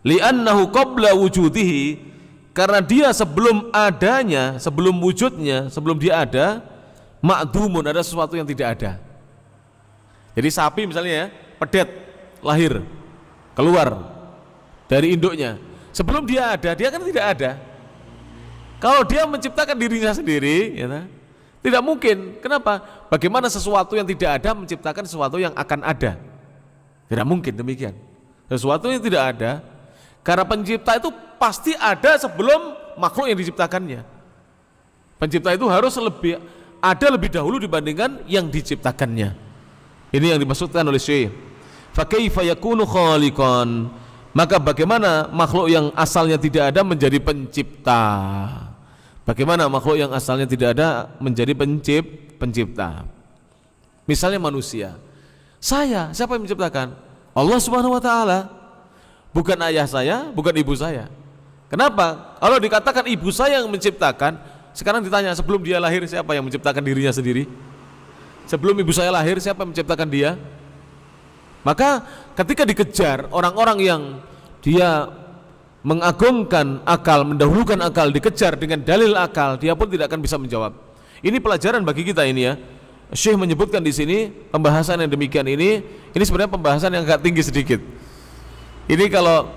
Li'annahu qabla wujudihi, karena dia sebelum adanya, sebelum wujudnya, sebelum dia ada, ma'dumun, ada sesuatu yang tidak ada. Jadi sapi misalnya ya, pedet lahir, keluar dari induknya, sebelum dia ada, dia kan tidak ada. Kalau dia menciptakan dirinya sendiri, ya, tidak mungkin. Kenapa? Bagaimana sesuatu yang tidak ada menciptakan sesuatu yang akan ada? Tidak mungkin demikian. Sesuatu yang tidak ada, karena pencipta itu pasti ada sebelum makhluk yang diciptakannya. Pencipta itu harus ada lebih dahulu dibandingkan yang diciptakannya. Ini yang dimaksudkan oleh Syekh. Fa kaifa yakunu khaliqan, maka bagaimana makhluk yang asalnya tidak ada menjadi pencipta? Bagaimana makhluk yang asalnya tidak ada menjadi pencipta? Misalnya manusia. Siapa yang menciptakan? Allah Subhanahu wa taala. Bukan ayah saya, bukan ibu saya. Kenapa? Kalau dikatakan ibu saya yang menciptakan, sekarang ditanya sebelum dia lahir siapa yang menciptakan dirinya sendiri? Sebelum ibu saya lahir siapa yang menciptakan dia? Maka ketika dikejar orang-orang yang dia mengagungkan akal, mendahulukan akal, dikejar dengan dalil akal, dia pun tidak akan bisa menjawab. Ini pelajaran bagi kita ini ya. Syekh menyebutkan di sini pembahasan yang demikian ini sebenarnya pembahasan yang agak tinggi sedikit. Ini kalau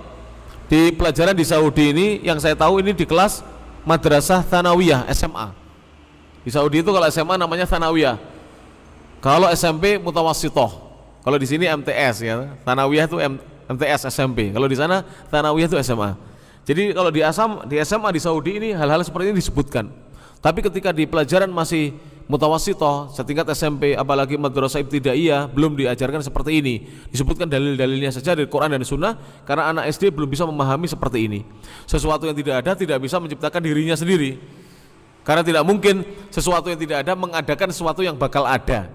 di pelajaran di Saudi ini yang saya tahu ini di kelas Madrasah Tsanawiyah SMA. Di Saudi itu kalau SMA namanya Tsanawiyah. Kalau SMP Mutawassithah. Kalau di sini MTS ya. Tsanawiyah itu MTS SMP. Kalau di sana Tsanawiyah itu SMA. Jadi kalau di SMA di Saudi ini hal-hal seperti ini disebutkan. Tapi ketika di pelajaran masih Mutawassithah setingkat SMP, apalagi Madrasah Ibtidaiyah, belum diajarkan seperti ini. Disebutkan dalil-dalilnya saja dari Quran dan Sunnah, karena anak SD belum bisa memahami seperti ini. Sesuatu yang tidak ada tidak bisa menciptakan dirinya sendiri, karena tidak mungkin sesuatu yang tidak ada mengadakan sesuatu yang bakal ada.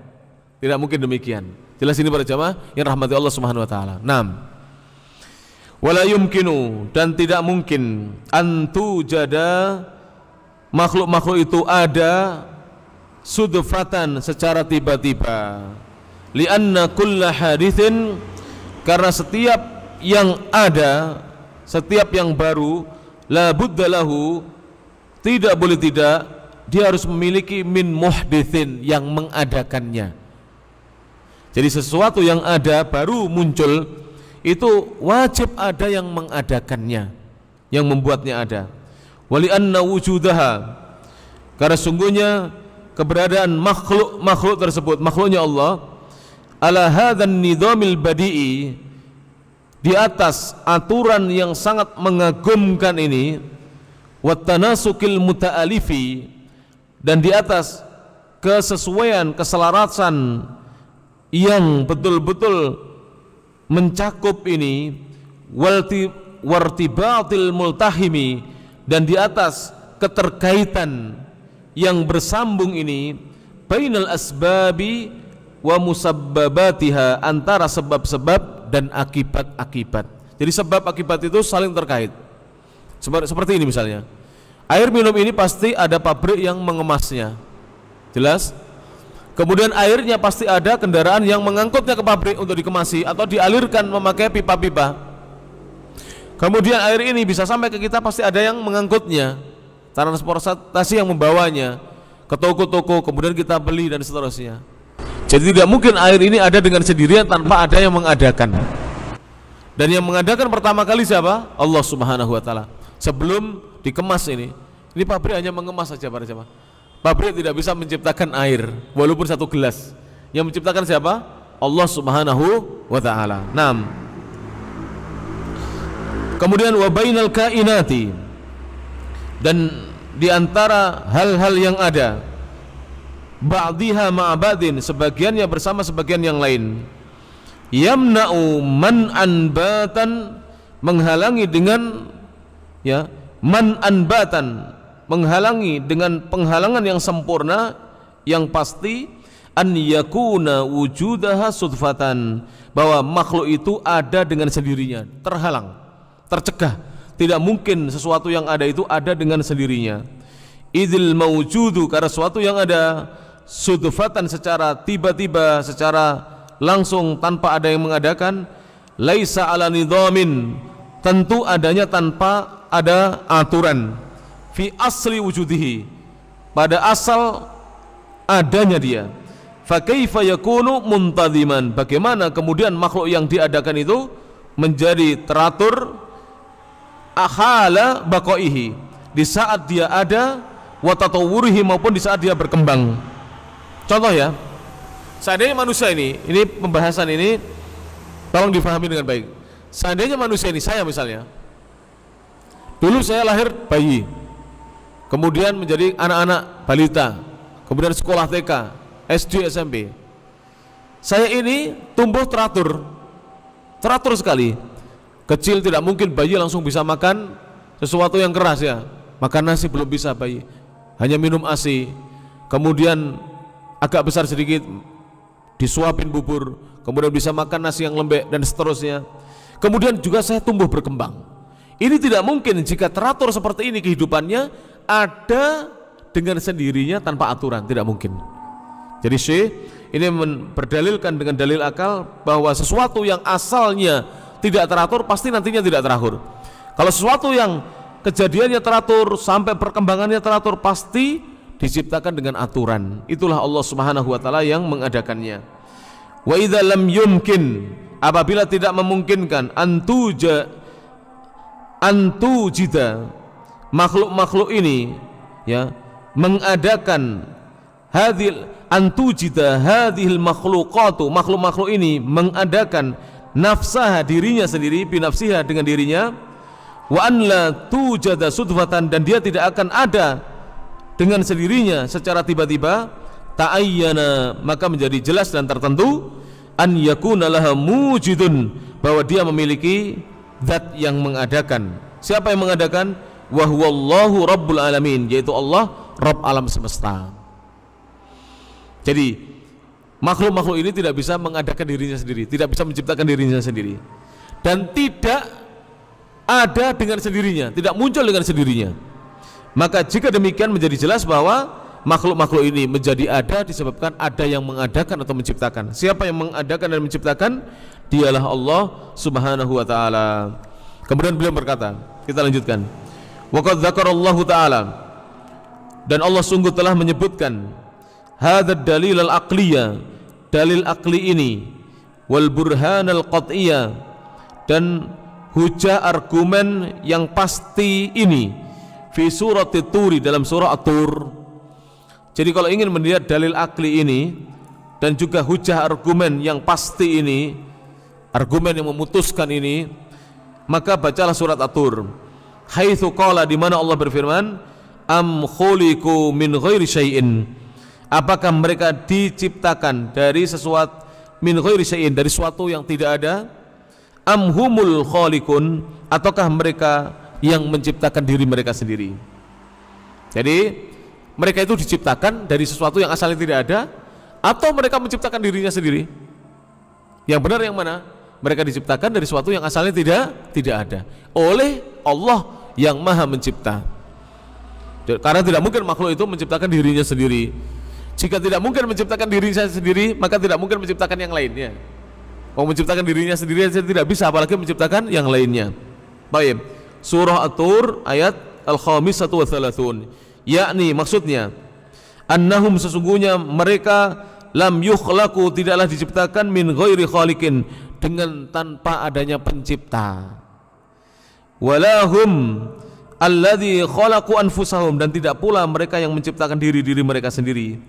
Tidak mungkin demikian. Jelas ini para jamaah yang rahmati Allah Subhanahu wa taala. 6. Wala yumkinu, dan tidak mungkin antu jada makhluk-makhluk itu ada sudfatan, secara tiba-tiba. Lianna kulla hadithin, karena setiap yang ada, setiap yang baru, la budda lahu, tidak boleh tidak, dia harus memiliki min muhdithin, yang mengadakannya. Jadi sesuatu yang ada baru muncul itu wajib ada yang mengadakannya, yang membuatnya ada. Wali anna wujudaha, karena sungguhnya keberadaan makhluk tersebut, makhluknya Allah, ala hadzal nizamil badi'i, di atas aturan yang sangat mengagumkan ini, wat tanasukil muta'alifi, dan di atas kesesuaian, keselarasan yang betul-betul mencakup ini, wartibatil multahimi, dan di atas keterkaitan yang bersambung ini, bainal asbabi wa musabbabatiha, antara sebab-sebab dan akibat-akibat. Jadi sebab akibat itu saling terkait. Seperti ini misalnya, air minum ini pasti ada pabrik yang mengemasnya, jelas. Kemudian airnya pasti ada kendaraan yang mengangkutnya ke pabrik untuk dikemasi atau dialirkan memakai pipa-pipa. Kemudian air ini bisa sampai ke kita, pasti ada yang mengangkutnya, transportasi yang membawanya ke toko-toko, kemudian kita beli dan seterusnya. Jadi tidak mungkin air ini ada dengan sendirian tanpa ada yang mengadakan. Dan yang mengadakan pertama kali siapa? Allah Subhanahu wa taala. Sebelum dikemas ini pabrik hanya mengemas saja para jemaah. Pabrik tidak bisa menciptakan air walaupun satu gelas. Yang menciptakan siapa? Allah Subhanahu wa taala. 6. Kemudian wa bainal kainati, dan di antara hal-hal yang ada, ba'dhiha ma'a ba'din, sebagiannya bersama sebagian yang lain, yamna'u man'an batan, menghalangi dengan man'an batan, menghalangi dengan penghalangan yang sempurna, yang pasti, an yakuna wujudaha sudfatan, bahwa makhluk itu ada dengan sendirinya, terhalang, tercegah. Tidak mungkin sesuatu yang ada itu ada dengan sendirinya. Idzil mawjudu, karena sesuatu yang ada sudfatan, secara tiba-tiba, secara langsung tanpa ada yang mengadakan, laisa ala nidhamin, tentu adanya tanpa ada aturan, fi asli wujudihi, pada asal adanya dia. Fa kaifa yakunu muntadhiman, bagaimana kemudian makhluk yang diadakan itu menjadi teratur, akhala baqaihi, di saat dia ada, wa tatawwurihi, maupun di saat dia berkembang. Contoh ya, seandainya manusia ini pembahasan ini tolong difahami dengan baik. Seandainya manusia ini, saya misalnya, dulu saya lahir bayi, kemudian menjadi anak-anak balita, kemudian sekolah TK, SD, SMP. Saya ini tumbuh teratur sekali. Kecil tidak mungkin bayi langsung bisa makan sesuatu yang keras ya. Makan nasi belum bisa bayi, hanya minum ASI. Kemudian agak besar sedikit disuapin bubur, kemudian bisa makan nasi yang lembek dan seterusnya. Kemudian juga saya tumbuh berkembang. Ini tidak mungkin jika teratur seperti ini kehidupannya ada dengan sendirinya tanpa aturan, tidak mungkin. Jadi Syekh ini berdalilkan dengan dalil akal bahwa sesuatu yang asalnya tidak teratur pasti nantinya tidak teratur. Kalau sesuatu yang kejadiannya teratur sampai perkembangannya teratur pasti diciptakan dengan aturan. Itulah Allah Subhanahu wa taala yang mengadakannya. Wa idza lam yumkin, apabila tidak memungkinkan, antujida, makhluk-makhluk ini mengadakan hadhil makhluqatu, makhluk-makhluk ini mengadakan nafsaha, dirinya sendiri, binafsiha, dengan dirinya, wa an la tujada sudfatan, dan dia tidak akan ada dengan sendirinya secara tiba-tiba, ta'ayyana, maka menjadi jelas dan tertentu, an yakuna laha mujidun, bahwa dia memiliki zat yang mengadakan. Siapa yang mengadakan? Wa huwallahu rabbul alamin, yaitu Allah Rabb alam semesta. Jadi makhluk-makhluk ini tidak bisa mengadakan dirinya sendiri, tidak bisa menciptakan dirinya sendiri, dan tidak ada dengan sendirinya, tidak muncul dengan sendirinya. Maka jika demikian menjadi jelas bahwa makhluk-makhluk ini menjadi ada disebabkan ada yang mengadakan atau menciptakan. Siapa yang mengadakan dan menciptakan? Dialah Allah Subhanahu wa taala. Kemudian beliau berkata, kita lanjutkan. Wa qad dzakarallahu taala, dan Allah sungguh telah menyebutkan hadzal dalil al-aqliyah, dalil akli ini, wal burhan al-qat'iyah, dan hujah argumen yang pasti ini, fi surat At-Tur, dalam surah At-Tur. Jadi kalau ingin melihat dalil akli ini dan juga hujah argumen yang pasti ini, argumen yang memutuskan ini, maka bacalah surat At-Tur. Haitsu qala, di mana Allah berfirman, am khuliqu min ghairi syai'in, apakah mereka diciptakan dari sesuatu, min ghairi syai'in, dari suatu yang tidak ada, am humul khaliqun, ataukah mereka yang menciptakan diri mereka sendiri. Jadi mereka itu diciptakan dari sesuatu yang asalnya tidak ada, atau mereka menciptakan dirinya sendiri. Yang benar yang mana? Mereka diciptakan dari sesuatu yang asalnya tidak ada oleh Allah yang Maha Mencipta. Karena tidak mungkin makhluk itu menciptakan dirinya sendiri. Jika tidak mungkin menciptakan dirinya sendiri, maka tidak mungkin menciptakan yang lainnya. Mau menciptakan dirinya sendiri saja tidak bisa, apalagi menciptakan yang lainnya. Baik. Surah At-Tur ayat Al-Khamisatu wa Thalathun. Yakni maksudnya annahum, sesungguhnya mereka, lam yukhlaqu, tidaklah diciptakan, min ghairi khaliqin, dengan tanpa adanya pencipta. Walahum alladzi khalaqu anfusahum, dan tidak pula mereka yang menciptakan diri-diri mereka sendiri.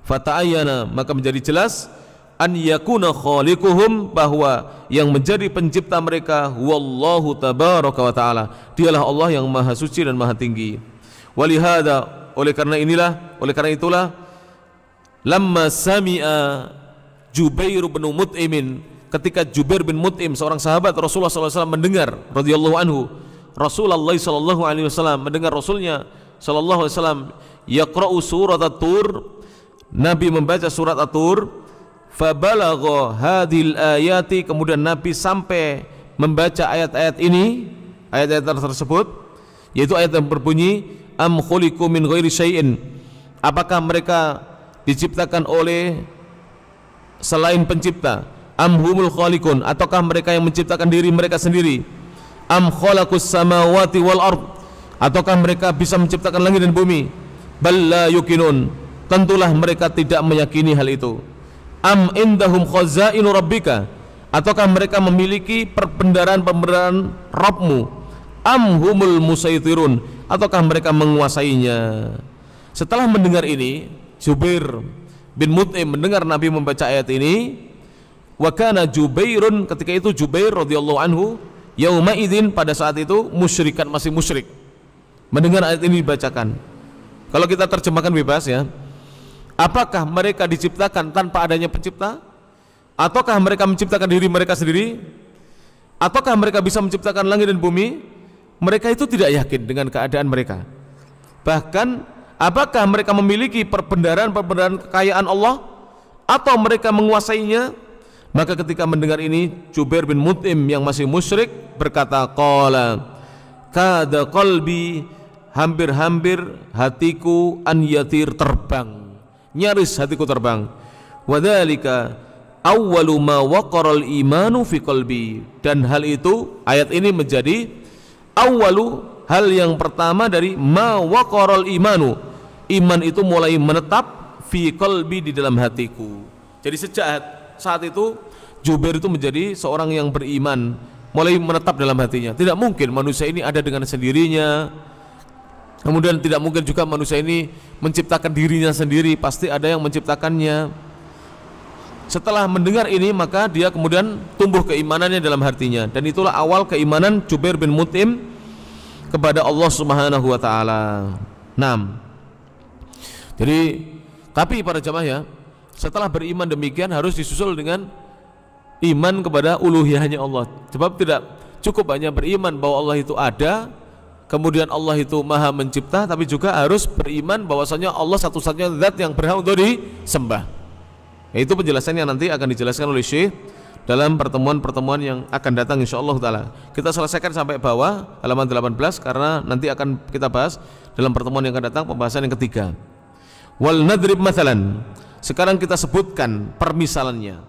Fata'ayyana, maka menjadi jelas, an yakuna khaliquhum, bahwa yang menjadi pencipta mereka wallahu tabaraka wa ta'ala, dialah Allah yang maha suci dan maha tinggi. Walihada, oleh karena itulah lamma sami'a Jubair bin Mut'imin, ketika Jubair bin Mut'im, seorang sahabat Rasulullah SAW, mendengar radhiyallahu anhu, Rasulullah SAW mendengar Rasulnya SAW yaqra'u surat At-Tur, Nabi membaca surat At-Tur, fabalagha hadhil ayati, kemudian Nabi sampai membaca ayat-ayat ini, ayat-ayat tersebut, yaitu ayat yang berbunyi am khuliqu min ghairi syai'in, apakah mereka diciptakan oleh selain pencipta, am humul khaliqun, ataukah mereka yang menciptakan diri mereka sendiri, am khalaqus samawati wal ard, ataukah mereka bisa menciptakan langit dan bumi, bal la yuqinun, tentulah mereka tidak meyakini hal itu. Am indahum khazainu rabbika, ataukah mereka memiliki perbendaharaan Rabbmu, am humul musaitirun, ataukah mereka menguasainya. Setelah mendengar ini, Jubair bin Mut'im mendengar Nabi membaca ayat ini. Wa kana Jubairun, ketika itu Jubair radhiyallahu anhu, yauma idzin, pada saat itu musyrikan, masih musyrik, mendengar ayat ini dibacakan. Kalau kita terjemahkan bebas ya, apakah mereka diciptakan tanpa adanya pencipta, ataukah mereka menciptakan diri mereka sendiri, ataukah mereka bisa menciptakan langit dan bumi? Mereka itu tidak yakin dengan keadaan mereka. Bahkan apakah mereka memiliki perbendaharaan kekayaan Allah, atau mereka menguasainya? Maka ketika mendengar ini, Jubair bin Mut'im yang masih musyrik berkata, qala kada qalbi, hampir-hampir hatiku an yatir, terbang, nyaris hatiku terbang. Wadzalika awwalu ma waqara al-imanu fi qalbi, dan hal itu, ayat ini menjadi awwalu, hal yang pertama dari ma waqara al-imanu, iman itu mulai menetap, fi qalbi, di dalam hatiku. Jadi sejak saat itu Jubair itu menjadi seorang yang beriman, mulai menetap dalam hatinya. Tidak mungkin manusia ini ada dengan sendirinya, kemudian tidak mungkin juga manusia ini menciptakan dirinya sendiri, pasti ada yang menciptakannya. Setelah mendengar ini, maka dia kemudian tumbuh keimanannya dalam hatinya, dan itulah awal keimanan Jubair bin Mut'im kepada Allah Subhanahu wa taala. 6. Jadi, tapi para jamaah ya, setelah beriman demikian harus disusul dengan iman kepada uluhiyahnya Allah. Sebab tidak cukup hanya beriman bahwa Allah itu ada, kemudian Allah itu maha mencipta, tapi juga harus beriman bahwasanya Allah satu-satunya zat yang berhak untuk disembah. Itu penjelasannya nanti akan dijelaskan oleh Syekh dalam pertemuan-pertemuan yang akan datang insyaallah taala. Kita selesaikan sampai bawah halaman 18 karena nanti akan kita bahas dalam pertemuan yang akan datang pembahasan yang ketiga. Wal nadrib mathalan, sekarang kita sebutkan permisalannya.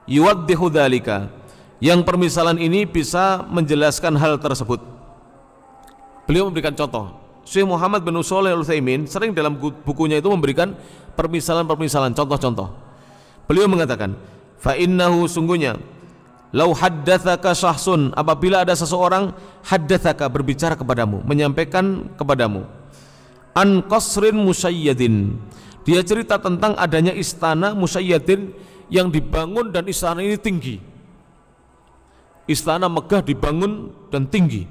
Yuwaddihu dzalika, yang permisalan ini bisa menjelaskan hal tersebut. Beliau memberikan contoh. Syekh Muhammad bin Shalih Al-Utsaimin sering dalam bukunya itu memberikan permisalan-permisalan, contoh-contoh. Beliau mengatakan, fa innahu, sungguhnya, lau haddatsaka syahsun, apabila ada seseorang haddatsaka, berbicara kepadamu, menyampaikan kepadamu, an qasrin musayyadin, dia cerita tentang adanya istana musayyadin yang dibangun, dan istana ini tinggi. Istana Megah dibangun dan tinggi.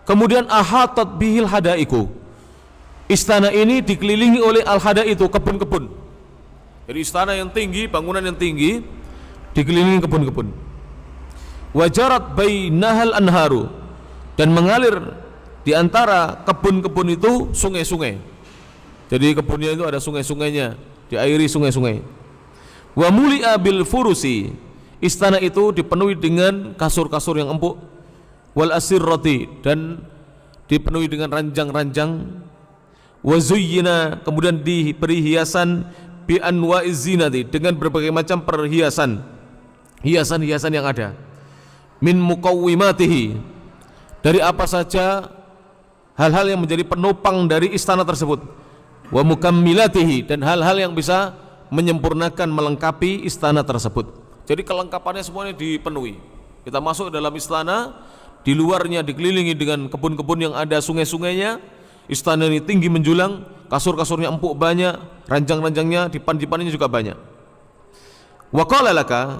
Kemudian ahatat bihil hadaiku, istana ini dikelilingi oleh al-hadaitu, kebun-kebun. Jadi istana yang tinggi, bangunan yang tinggi, dikelilingi kebun-kebun. Wajarat bainahal anharu, dan mengalir di antara kebun-kebun itu sungai-sungai. Jadi kebunnya itu ada sungai-sungainya, diairi sungai-sungai. Wa muli'a bil furusi, istana itu dipenuhi dengan kasur-kasur yang empuk. Wal asirrati, dan dipenuhi dengan ranjang-ranjang. Wa zuyyina, kemudian diberi hiasan bi anwa'iz zinati, dengan berbagai macam perhiasan, hiasan-hiasan yang ada. Min muqawwimatihi, dari apa saja hal-hal yang menjadi penopang dari istana tersebut. Wa mukammilatihi, dan hal-hal yang bisa menyempurnakan, melengkapi istana tersebut. Jadi kelengkapannya semuanya dipenuhi. Kita masuk dalam istana, di luarnya dikelilingi dengan kebun-kebun yang ada sungai-sungainya. Istana ini tinggi menjulang, kasur-kasurnya empuk banyak, ranjang-ranjangnya, dipan-dipannya juga banyak. Wa qala laka,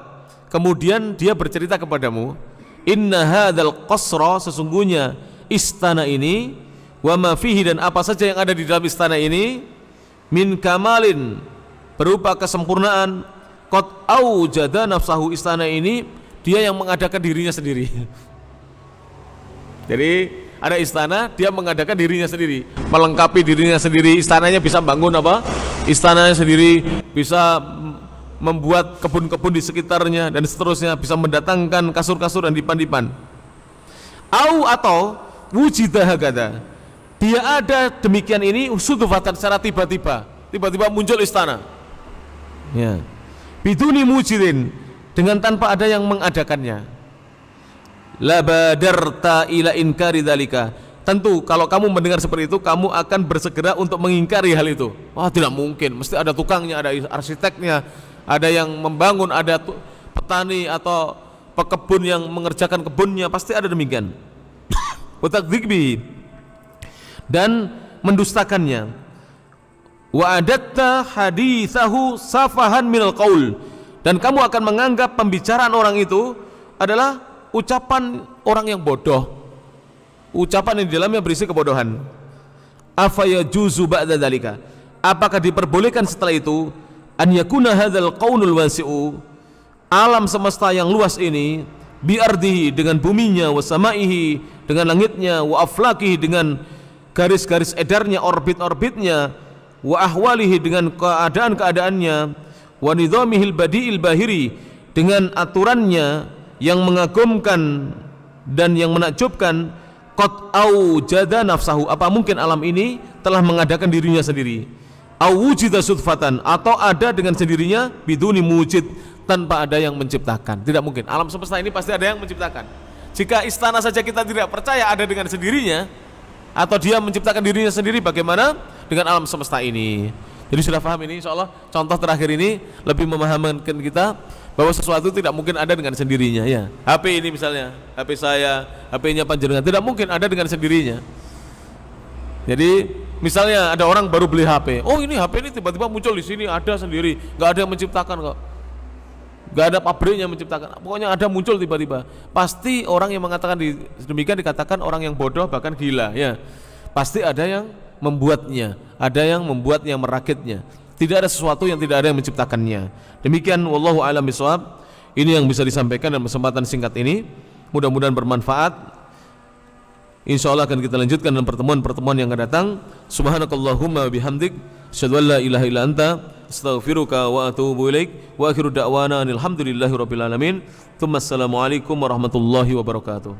kemudian dia bercerita kepadamu, inna hadzal qasra, sesungguhnya istana ini, wa ma fihi, dan apa saja yang ada di dalam istana ini, min kamalin, berupa kesempurnaan, qad aujada nafsahu, istana ini dia yang mengadakan dirinya sendiri. Jadi ada istana, dia mengadakan dirinya sendiri, melengkapi dirinya sendiri. Istananya bisa bangun apa? Istananya sendiri bisa membuat kebun-kebun di sekitarnya dan seterusnya, bisa mendatangkan kasur-kasur dan dipan-dipan. Atau wujidah hakada, dia ada demikian ini sudufatan, secara tiba-tiba muncul istana. Ya. Biduni mujidin, dengan tanpa ada yang mengadakannya. La badarta ila inkari dzalika, tentu kalau kamu mendengar seperti itu, kamu akan bersegera untuk mengingkari hal itu. Wah, tidak mungkin, mesti ada tukangnya, ada arsiteknya, ada yang membangun, ada petani atau pekebun yang mengerjakan kebunnya, pasti ada demikian. Watakdzikbi, dan mendustakannya. Wa adatta hadithahu safahan minal qaul, dan kamu akan menganggap pembicaraan orang itu adalah ucapan orang yang bodoh, ucapan yang di dalamnya berisi kebodohan. Afaya juzu ba'da dzalika, apakah diperbolehkan setelah itu, an yakuna hadzal qaunul wasi'u, alam semesta yang luas ini, bi ardihi, dengan buminya, wa samaihi, dengan langitnya, wa aflakihi, dengan garis-garis edarnya, orbit-orbitnya, wa ahwalihi, dengan keadaan-keadaannya, wa nidhamihil badi'il bahiri, dengan aturannya yang mengagumkan dan yang menakjubkan. Qad aujada nafsahu, apa mungkin alam ini telah mengadakan dirinya sendiri. Au wujida sudfatan, atau ada dengan sendirinya, biduni mujid, tanpa ada yang menciptakan. Tidak mungkin, alam semesta ini pasti ada yang menciptakan. Jika istana saja kita tidak percaya ada dengan sendirinya, atau dia menciptakan dirinya sendiri, bagaimana dengan alam semesta ini? Jadi sudah paham ini, insyaallah contoh terakhir ini lebih memahamkan kita bahwa sesuatu tidak mungkin ada dengan sendirinya. Ya, HP ini misalnya, HP saya, HP-nya panjenengan, tidak mungkin ada dengan sendirinya. Jadi misalnya ada orang baru beli HP, oh ini HP ini tiba-tiba muncul di sini, ada sendiri, nggak ada yang menciptakan kok, nggak ada pabriknya menciptakan, pokoknya ada muncul tiba-tiba. Pasti orang yang mengatakan demikian dikatakan orang yang bodoh, bahkan gila. Ya, pasti ada yang membuatnya, ada yang membuatnya, merakitnya. Tidak ada sesuatu yang tidak ada yang menciptakannya. Demikian, wallahu a'lam bishawab. Ini yang bisa disampaikan dalam kesempatan singkat ini. Mudah-mudahan bermanfaat. Insyaallah akan kita lanjutkan dalam pertemuan-pertemuan yang akan datang. Subhanakallahumma bihamdik, asyhadu an la ilaha illa anta, astaghfiruka wa atubu ilaik. Wa akhiru da'wana alhamdulillahi rabbil alamin. Assalamualaikum warahmatullahi wabarakatuh.